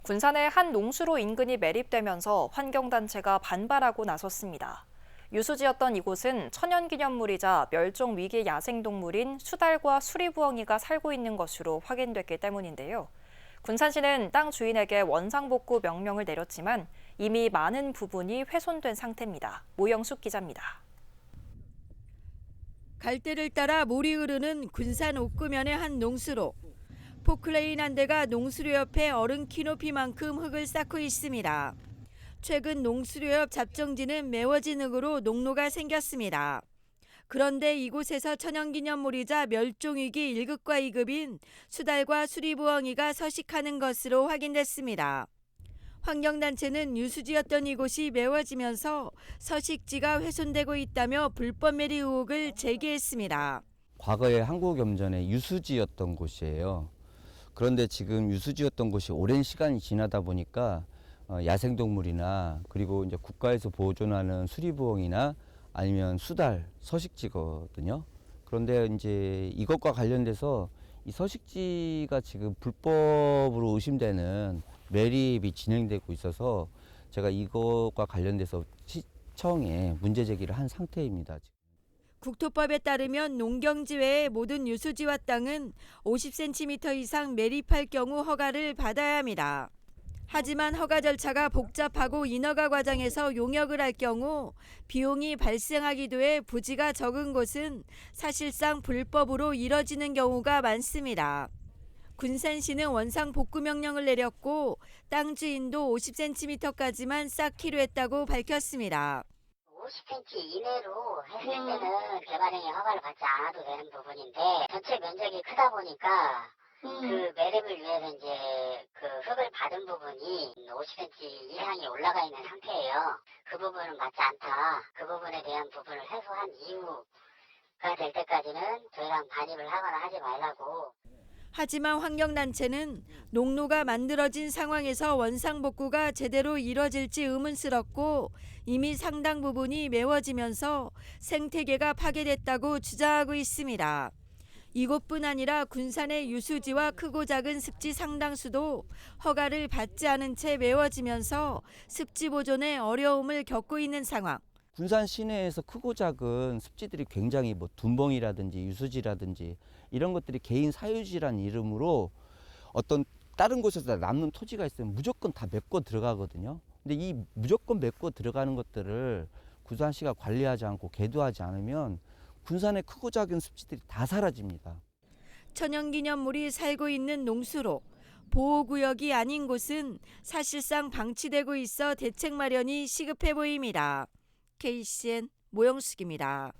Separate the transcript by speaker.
Speaker 1: 군산의 한 농수로 인근이 매립되면서 환경단체가 반발하고 나섰습니다. 유수지였던 이곳은 천연기념물이자 멸종위기 야생동물인 수달과 수리부엉이가 살고 있는 것으로 확인됐기 때문인데요. 군산시는 땅 주인에게 원상복구 명령을 내렸지만 이미 많은 부분이 훼손된 상태입니다. 모영숙 기자입니다.
Speaker 2: 갈대를 따라 물이 흐르는 군산 옥구면의 한 농수로. 포크레인 한 대가 농수로 옆에 어른 키높이만큼 흙을 쌓고 있습니다. 최근 농수로 옆 잡정지는 메워진 흙으로 농로가 생겼습니다. 그런데 이곳에서 천연기념물이자 멸종위기 1급과 2급인 수달과 수리부엉이가 서식하는 것으로 확인됐습니다. 환경단체는 유수지였던 이곳이 메워지면서 서식지가 훼손되고 있다며 불법 매립 의혹을 제기했습니다.
Speaker 3: 과거에 한국염전의 유수지였던 곳이에요. 그런데 지금 유수지였던 곳이 오랜 시간이 지나다 보니까 야생동물이나 그리고 이제 국가에서 보존하는 수리부엉이나 아니면 수달 서식지거든요. 그런데 이제 이것과 관련돼서 이 서식지가 지금 불법으로 의심되는 매립이 진행되고 있어서 제가 이것과 관련돼서 시청에 문제 제기를 한 상태입니다.
Speaker 2: 국토법에 따르면 농경지 외의 모든 유수지와 땅은 50cm 이상 매립할 경우 허가를 받아야 합니다. 하지만 허가 절차가 복잡하고 인허가 과정에서 용역을 할 경우 비용이 발생하기도 해 부지가 적은 곳은 사실상 불법으로 이뤄지는 경우가 많습니다. 군산시는 원상 복구 명령을 내렸고 땅 주인도 50cm까지만 쌓기로 했다고 밝혔습니다.
Speaker 4: 50cm 이내로 했을 때는 개발행위 허가를 받지 않아도 되는 부분인데 전체 면적이 크다 보니까 그 매립을 위해서 이제 그 흙을 받은 부분이 50cm 이상이 올라가 있는 상태예요. 그 부분은 맞지 않다. 그 부분에 대한 부분을 해소한 이유가 될 때까지는 저희랑 반입을 하거나 하지 말라고.
Speaker 2: 하지만 환경단체는 농로가 만들어진 상황에서 원상복구가 제대로 이뤄질지 의문스럽고 이미 상당 부분이 메워지면서 생태계가 파괴됐다고 주장하고 있습니다. 이곳뿐 아니라 군산의 유수지와 크고 작은 습지 상당수도 허가를 받지 않은 채 메워지면서 습지 보존에 어려움을 겪고 있는 상황.
Speaker 3: 군산 시내에서 크고 작은 습지들이 굉장히 둔벙이라든지 유수지라든지 이런 것들이 개인 사유지란 이름으로 어떤 다른 곳에서 남는 토지가 있으면 무조건 다 메꿔 들어가거든요. 근데 이 무조건 메꿔 들어가는 것들을 군산시가 관리하지 않고 계도하지 않으면 군산의 크고 작은 습지들이 다 사라집니다.
Speaker 2: 천연기념물이 살고 있는 농수로, 보호구역이 아닌 곳은 사실상 방치되고 있어 대책 마련이 시급해 보입니다. KCN 모영숙입니다.